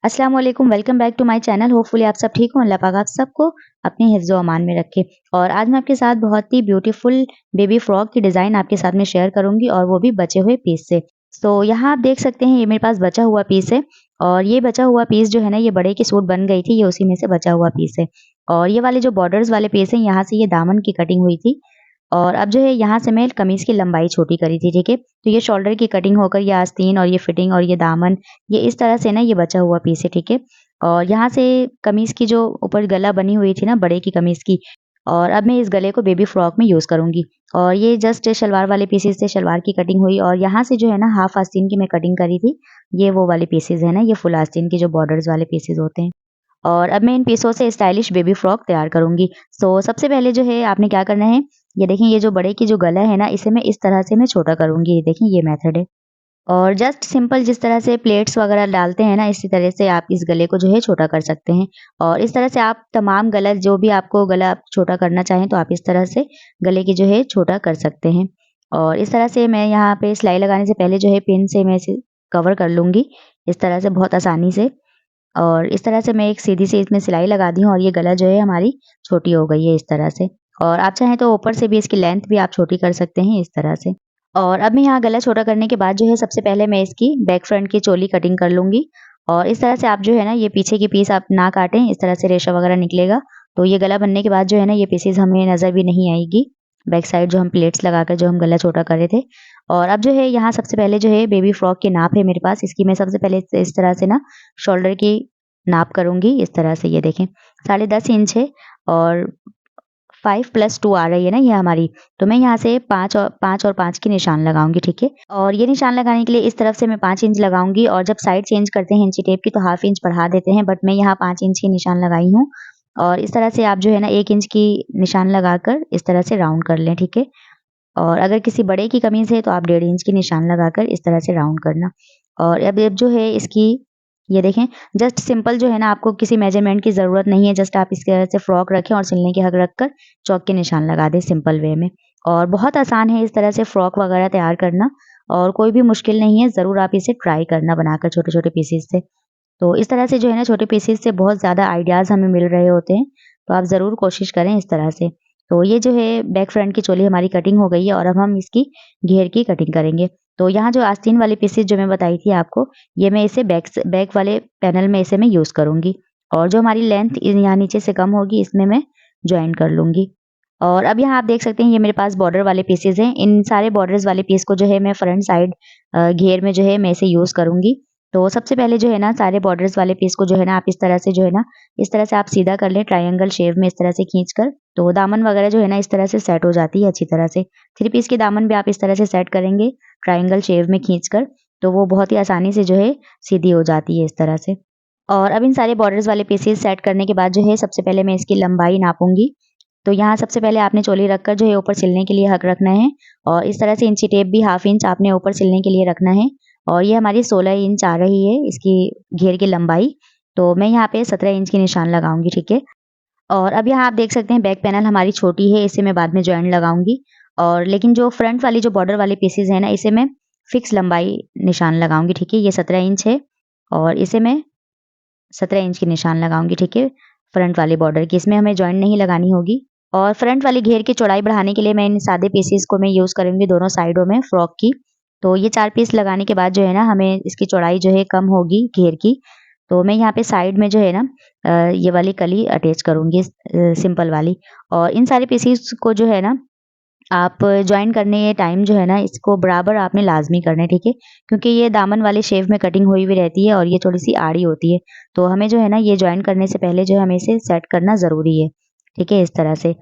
अस्सलाम वालेकुम, welcome back to my channel. Hopefully आप सब ठीक हो। अल्लाह पाक आप सबको अपने हिफ्ज़-ओ अमान में रखे। और आज मैं आपके साथ बहुत ही ब्यूटीफुल बेबी फ्रॉक की डिज़ाइन आपके साथ में शेयर करूँगी और वो भी बचे हुए पीस से। सो यहाँ आप देख सकते हैं ये मेरे पास बचा हुआ पीस है और ये बचा हुआ पीस जो है ना ये बड़े की सूट बन गई थी, ये उसी में से बचा हुआ पीस है। और ये वाले जो बॉर्डर्स वाले पीस हैं यहाँ से ये दामन की कटिंग हुई थी और अब जो है यहाँ से मैं कमीज़ की लंबाई छोटी करी थी, ठीक है? तो ये शोल्डर की कटिंग होकर ये आस्तीन और ये फिटिंग और ये दामन ये इस तरह से ना ये बचा हुआ पीस है, ठीक है? और यहाँ से कमीज़ की जो ऊपर गला बनी हुई थी ना बड़े की कमीज़ की और अब मैं इस गले को बेबी फ्रॉक में यूज़ करूँगी। और ये जस्ट शलवार वाले पीसेज़ से शलवार की कटिंग हुई और यहाँ से जो है ना हाफ आस्तीन की मैं कटिंग करी थी। ये वो वाले पीसेज़ हैं ना, ये फुल आस्तीन के जो बॉर्डर्स वाले पीसेज़ होते हैं। और अब मैं इन पीसों से स्टाइलिश बेबी फ्रॉक तैयार करूँगी। सो सबसे पहले जो है आपने क्या करना है, ये देखें ये जो बड़े की जो गला है ना इसे मैं इस तरह से मैं छोटा करूँगी। ये देखें ये मेथड है। और जस्ट सिंपल जिस तरह से प्लेट्स वगैरह डालते हैं ना इसी तरह से आप इस गले को जो है छोटा कर सकते हैं। और इस तरह से आप तमाम गला जो भी आपको गला आप छोटा करना चाहें तो आप इस तरह से गले की जो है छोटा कर सकते हैं। और इस तरह से मैं यहाँ पे सिलाई लगाने से पहले जो है पिन से मैं इसे कवर कर लूँगी, इस तरह से बहुत आसानी से। और इस तरह से मैं एक सीधी सी इसमें सिलाई लगा दी हूँ और ये गला जो है हमारी छोटी हो गई है इस तरह से। और आप चाहें तो ऊपर से भी इसकी लेंथ भी आप छोटी कर सकते हैं इस तरह से। और अब मैं यहाँ गला छोटा करने के बाद जो है सबसे पहले मैं इसकी बैक फ्रंट की चोली कटिंग कर लूँगी। और इस तरह से आप जो है ना ये पीछे की पीस आप ना काटें, इस तरह से रेशा वगैरह निकलेगा। तो ये गला बनने के बाद जो है ना ये पीसेज़ हमें नज़र भी नहीं आएगी। बैक साइड जो हम प्लेट्स लगाकर जो हम गला छोटा कर रहे थे। और अब जो है यहाँ सबसे पहले जो है बेबी फ्रॉक की नाप है मेरे पास, इसकी मैं सबसे पहले इस तरह से ना शोल्डर की नाप करूँगी इस तरह से। ये देखें 10.5 इंच है और 5 + 2 आ रही है ना ये हमारी। तो मैं यहाँ से 5 और 5 के निशान लगाऊँगी, ठीक है? और ये निशान लगाने के लिए इस तरफ से मैं 5 इंच लगाऊँगी और जब साइड चेंज करते हैं इंची टेप की तो हाफ इंच बढ़ा देते हैं, बट मैं यहाँ 5 इंच की निशान लगाई हूँ। और इस तरह से आप जो है ना 1 इंच की निशान लगाकर इस तरह से राउंड कर लें, ठीक है? और अगर किसी बड़े की कमीज़ है तो आप 1.5 इंच की निशान लगाकर इस तरह से राउंड करना। और अब जो है इसकी ये देखें जस्ट सिंपल जो है ना आपको किसी मेजरमेंट की ज़रूरत नहीं है, जस्ट आप इसकी तरह से फ्रॉक रखें और सिलने के हग रखकर चौक के निशान लगा दें सिंपल वे में। और बहुत आसान है इस तरह से फ्रॉक वगैरह तैयार करना और कोई भी मुश्किल नहीं है, ज़रूर आप इसे ट्राई करना बनाकर छोटे-छोटे पीसेज़ से। तो इस तरह से जो है ना छोटे पीसेज़ से बहुत ज़्यादा आइडियाज़ हमें मिल रहे होते हैं, तो आप ज़रूर कोशिश करें इस तरह से। तो ये जो है बैक फ्रंट की चोली हमारी कटिंग हो गई है और अब हम इसकी घेर की कटिंग करेंगे। तो यहाँ जो आस्तीन वाली पीसेज़ जो मैं बताई थी आपको, ये मैं इसे बैक वाले पैनल में इसे मैं यूज़ करूँगी। और जो हमारी लेंथ यहाँ नीचे से कम होगी इसमें मैं जॉइन कर लूँगी। और अब यहाँ आप देख सकते हैं ये मेरे पास बॉर्डर वाले पीसेज़ हैं। इन सारे बॉर्डर्स वाले पीस को जो है मैं फ्रंट साइड घेर में जो है मैं इसे यूज़ करूँगी। तो सबसे पहले जो है ना सारे बॉर्डर्स वाले पीस को जो है ना आप इस तरह से जो है ना इस तरह से आप सीधा कर लें ट्रायंगल शेप में इस तरह से खींचकर। तो दामन वगैरह जो है ना इस तरह से सेट हो जाती है अच्छी तरह से। 3 पीस की दामन भी आप इस तरह से सेट करेंगे ट्रायंगल शेप में खींचकर, तो वो बहुत ही आसानी से जो है सीधी हो जाती है इस तरह से। और अब इन सारे बॉर्डर्स वाले पीसेस सेट करने के बाद जो है सबसे पहले मैं इसकी लंबाई नापूँगी। तो यहाँ सबसे पहले आपने चोली रखकर जो है ऊपर सिलने के लिए हक रखना है और इस तरह से इंची टेप भी हाफ इंच आपने ऊपर सिलने के लिए रखना है। और ये हमारी 16 इंच आ रही है इसकी घेर की लंबाई। तो मैं यहाँ पे 17 इंच की निशान लगाऊँगी, ठीक है? और अब यहाँ आप देख सकते हैं बैक पैनल हमारी छोटी है, इसे मैं बाद में जॉइंट लगाऊँगी। और लेकिन जो फ्रंट वाली जो बॉर्डर वाले पीसेज़ हैं ना, इसे मैं फिक्स लंबाई निशान लगाऊँगी, ठीक है? ये 17 इंच है और इसे मैं 17 इंच की निशान लगाऊँगी, ठीक है? फ्रंट वाले बॉर्डर की, इसमें हमें जॉइंट नहीं लगानी होगी। और फ्रंट वाली घेर की चौड़ाई बढ़ाने के लिए मैं इन सादे पीसेज़ को मैं यूज़ करूँगी दोनों साइडों में फ्रॉक की। तो ये 4 पीस लगाने के बाद जो है ना हमें इसकी चौड़ाई जो है कम होगी घेर की। तो मैं यहाँ पे साइड में जो है ना ये वाली कली अटैच करूँगी सिंपल वाली। और इन सारे पीसेस को जो है ना आप जॉइन करने ये टाइम जो है ना इसको बराबर आपने लाज़मी करना है, ठीक है? क्योंकि ये दामन वाले शेप में कटिंग हुई हुई रहती है और ये थोड़ी-सी आड़ी होती है। तो हमें जो है ना ये जॉइन करने से पहले जो है हमें इसे सेट करना ज़रूरी है, ठीक है? इस तरह से।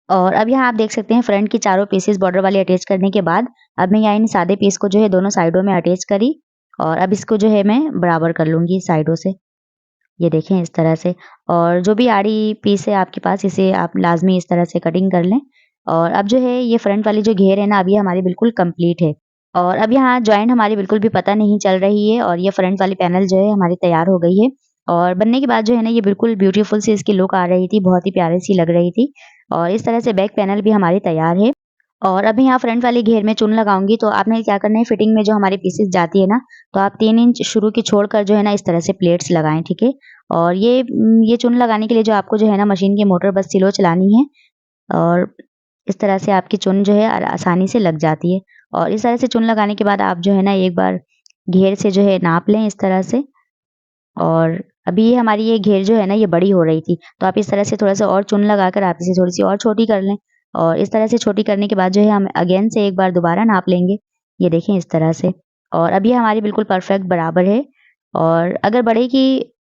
और अब यहाँ आप देख सकते हैं फ्रंट की चारों पीसेस बॉर्डर वाले अटैच करने के बाद अब मैं यहाँ इन सादे पीस को जो है दोनों साइडों में अटैच करी और अब इसको जो है मैं बराबर कर लूँगी साइडों से। ये देखें इस तरह से। और जो भी आड़ी पीस है आपके पास इसे आप लाज़मी इस तरह से कटिंग कर लें। और अब जो है ये फ्रंट वाली जो घेर है ना अब ये हमारी बिल्कुल कंप्लीट है। और अब यहाँ जॉइंट हमारी बिल्कुल भी पता नहीं चल रही है और ये फ्रंट वाली पैनल जो है हमारी तैयार हो गई है। और बनने के बाद जो है ना ये बिल्कुल ब्यूटीफुल सी इसकी लुक आ रही थी, बहुत ही प्यारी सी लग रही थी। और इस तरह से बैक पैनल भी हमारी तैयार है। और अब मैं यहाँ फ्रंट वाले घेर में चुन लगाऊंगी। तो आपने क्या करना है, फिटिंग में जो हमारी पीसेस जाती है ना, तो आप 3 इंच शुरू की छोड़कर जो है ना इस तरह से प्लेट्स लगाएं, ठीक है। और ये चुन लगाने के लिए जो आपको जो है ना मशीन की मोटर बस स्लो चलानी है, और इस तरह से आपकी चुन जो है आसानी से लग जाती है। और इस तरह से चुन लगाने के बाद आप जो है ना एक बार घेर से जो है नाप लें इस तरह से। और अभी ये हमारी ये घेर जो है ना ये बड़ी हो रही थी, तो आप इस तरह से थोड़ा-सा और चुन लगाकर आप इसे थोड़ी-सी और छोटी कर लें। और इस तरह से छोटी करने के बाद जो है हम अगेन से एक बार दोबारा नाप लेंगे। ये देखें इस तरह से। और अब ये हमारी बिल्कुल परफेक्ट बराबर है। और अगर बड़े की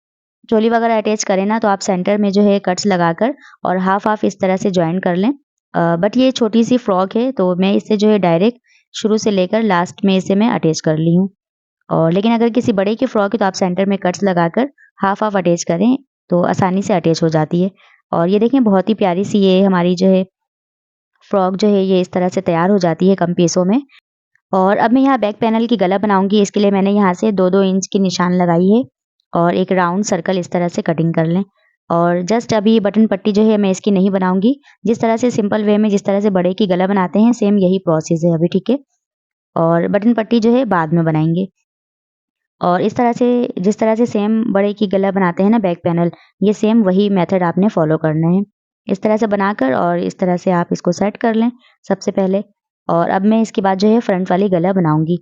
चोली वगैरह अटैच करें ना, तो आप सेंटर में जो है कट्स लगाकर और हाफ-हाफ इस तरह से जॉइन कर लें। बट ये छोटी-सी फ्रॉक है, तो मैं इसे जो है डायरेक्ट शुरू से लेकर लास्ट में इसे मैं अटैच कर ली हूँ। और लेकिन अगर किसी बड़े की फ्रॉक है तो आप सेंटर में कट्स लगाकर हाफ-हाफ अटैच करें, तो आसानी से अटैच हो जाती है। और ये देखें बहुत ही प्यारी सी ये हमारी जो है फ्रॉक जो है ये इस तरह से तैयार हो जाती है कम पीसों में। और अब मैं यहाँ बैक पैनल की गला बनाऊँगी, इसके लिए मैंने यहाँ से 2-2 इंच की निशान लगाई है और एक राउंड सर्कल इस तरह से कटिंग कर लें। और जस्ट अभी बटन पट्टी जो है मैं इसकी नहीं बनाऊँगी, जिस तरह से सिंपल वे में जिस तरह से बड़े की गला बनाते हैं सेम यही प्रोसेस है अभी, ठीक है। और बटन पट्टी जो है बाद में बनाएँगे। और इस तरह से जिस तरह से सेम बड़े की गला बनाते हैं ना बैक पैनल, ये सेम वही मेथड आपने फॉलो करना है। इस तरह से बनाकर और इस तरह से आप इसको सेट कर लें सबसे पहले। और अब मैं इसके बाद जो है फ्रंट वाली गला बनाऊँगी।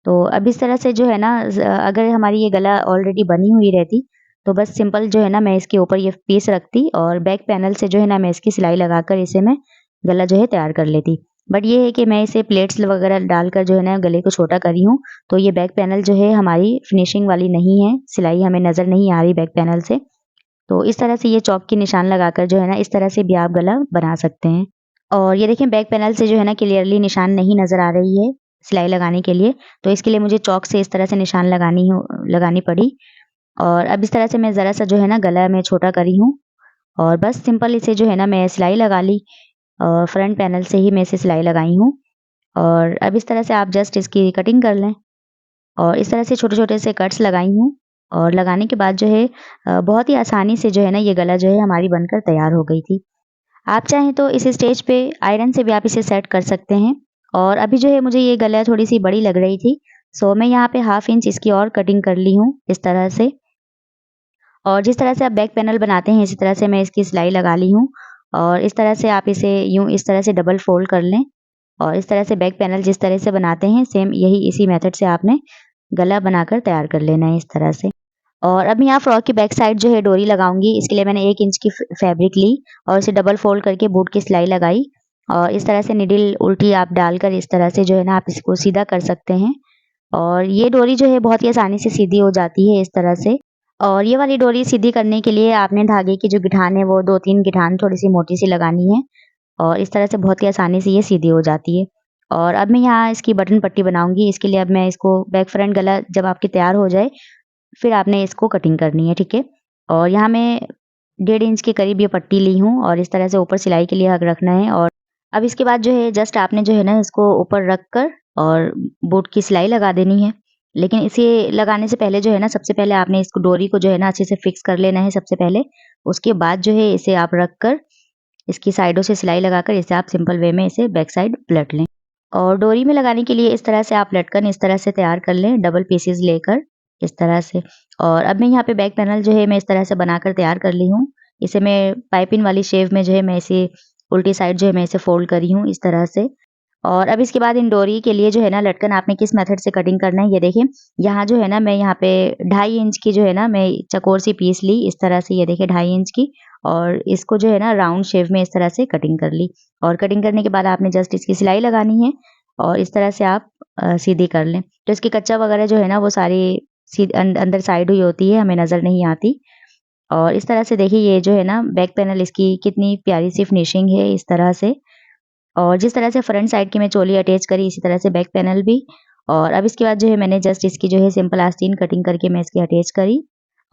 तो अब इस तरह से जो है ना अगर हमारी ये गला ऑलरेडी बनी हुई रहती, तो बस सिंपल जो है ना मैं इसके ऊपर ये पीस रखती और बैक पैनल से जो है ना मैं इसकी सिलाई लगाकर इसे मैं गला जो है तैयार कर लेती। बट ये है कि मैं इसे प्लेट्स वगैरह डालकर जो है ना गले को छोटा करी हूँ, तो ये बैक पैनल जो है हमारी फिनिशिंग वाली नहीं है, सिलाई हमें नज़र नहीं आ रही बैक पैनल से। तो इस तरह से ये चॉक की निशान लगाकर जो है ना इस तरह से भी आप गला बना सकते हैं। और ये देखिए बैक पैनल से जो है ना क्लियरली निशान नहीं नज़र आ रही है सिलाई लगाने के लिए, तो इसके लिए मुझे चॉक से इस तरह से निशान लगानी पड़ी। और अब इस तरह से मैं ज़रा-सा जो है ना गला मैं छोटा करी हूँ और बस सिंपल इसे जो है ना मैं सिलाई लगा ली और फ्रंट पैनल से ही मैं इसे सिलाई लगाई हूँ। और अब इस तरह से आप जस्ट इसकी कटिंग कर लें और इस तरह से छोटे-छोटे से कट्स लगाई हूँ। और लगाने के बाद जो है बहुत ही आसानी से जो है ना ये गला जो है हमारी बनकर तैयार हो गई थी। आप चाहें तो इस स्टेज पे आयरन से भी आप इसे सेट कर सकते हैं। और अभी जो है मुझे ये गला थोड़ी-सी बड़ी लग रही थी, सो मैं यहाँ पे हाफ इंच इसकी और कटिंग कर ली हूँ इस तरह से। और जिस तरह से आप बैक पैनल बनाते हैं इसी तरह से मैं इसकी सिलाई लगा ली हूँ। और इस तरह से आप इसे यूँ इस तरह से डबल फ़ोल्ड कर लें और इस तरह से बैक पैनल जिस तरह से बनाते हैं सेम यही इसी मेथड से आपने गला बनाकर तैयार कर लेना है इस तरह से। और अब मैं यहाँ फ्रॉक की बैक साइड जो है डोरी लगाऊंगी, इसके लिए मैंने 1 इंच की फैब्रिक ली और इसे डबल फोल्ड करके बूट की सिलाई लगाई। और इस तरह से निडिल उल्टी आप डालकर इस तरह से जो है ना आप इसको सीधा कर सकते हैं। और ये डोरी जो है बहुत ही आसानी से सीधी हो जाती है इस तरह से। और ये वाली डोरी सीधी करने के लिए आपने धागे की जो गिठान है वो 2-3 गिठान थोड़ी-सी मोटी सी लगानी है और इस तरह से बहुत ही आसानी से ये सीधी हो जाती है। और अब मैं यहाँ इसकी बटन पट्टी बनाऊँगी, इसके लिए अब मैं इसको बैक फ्रंट गला जब आपकी तैयार हो जाए, फिर आपने इसको कटिंग करनी है, ठीक है? और यहाँ मैं 1.5 इंच के करीब ये पट्टी ली हूँ और इस तरह से ऊपर सिलाई के लिए हग रखना है। और अब इसके बाद जो है जस्ट आपने जो है ना इसको ऊपर रख कर और बूट की सिलाई लगा देनी है। लेकिन इसे लगाने से पहले जो है ना सबसे पहले आपने इसको डोरी को जो है ना अच्छे से फिक्स कर लेना है सबसे पहले। उसके बाद जो है इसे आप रख कर इसकी साइडों से सिलाई लगाकर इसे आप सिंपल वे में इसे बैक साइड पलट लें। और डोरी में लगाने के लिए इस तरह से आप लटकन इस तरह से तैयार कर लें डबल पीसेस लेकर इस तरह से। और अब मैं यहाँ पे बैक पैनल जो है मैं इस तरह से बनाकर तैयार कर ली हूँ। इसे मैं पाइपिंग वाली शेप में जो है मैं इसे उल्टी साइड जो है मैं इसे फोल्ड करी हूँ इस तरह से। और अब इसके बाद इन डोरी के लिए जो है ना लटकन आपने किस मेथड से कटिंग करना है ये देखिए। यहाँ जो है ना मैं यहाँ पे 2.5 इंच की जो है ना मैं चकोर सी पीस ली इस तरह से, ये देखिए 2.5 इंच की। और इसको जो है ना राउंड शेप में इस तरह से कटिंग कर ली। और कटिंग करने के बाद आपने जस्ट इसकी सिलाई लगानी है और इस तरह से आप सीधी कर लें। तो इसकी कच्चा वगैरह जो है ना वो सारी अंदर साइड हुई होती है, हमें नज़र नहीं आती। और इस तरह से देखिए ये जो है ना बैक पैनल इसकी कितनी प्यारी सी फिनिशिंग है इस तरह से। और जिस तरह से फ्रंट साइड की मैं चोली अटैच करी इसी तरह से बैक पैनल भी। और अब इसके बाद जो है मैंने जस्ट इसकी जो है सिंपल आस्तीन कटिंग करके मैं इसकी अटैच करी।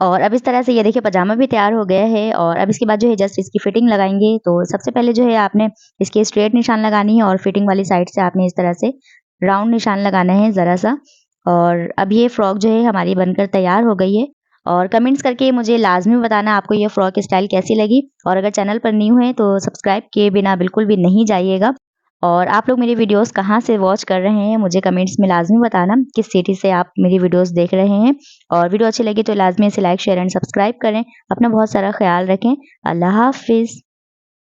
और अब इस तरह से ये देखिए पजामा भी तैयार हो गया है। और अब इसके बाद जो है जस्ट इसकी फिटिंग लगाएंगे। तो सबसे पहले जो है आपने इसके स्ट्रेट निशान लगानी है और फिटिंग वाली साइड से आपने इस तरह से राउंड निशान लगाना है ज़रा सा। और अब ये फ्रॉक जो है हमारी बनकर तैयार हो गई है। और कमेंट्स करके मुझे लाजमी बताना आपको ये फ्रॉक स्टाइल कैसी लगी। और अगर चैनल पर न्यू है तो सब्सक्राइब किए बिना बिल्कुल भी नहीं जाइएगा। और आप लोग मेरी वीडियोस कहाँ से वॉच कर रहे हैं मुझे कमेंट्स में लाज़मी बताना, किस सिटी से आप मेरी वीडियोस देख रहे हैं। और वीडियो अच्छी लगी तो लाज़मी इसे लाइक, शेयर एंड सब्सक्राइब करें। अपना बहुत सारा ख़्याल रखें। अल्लाह हाफ़िज़।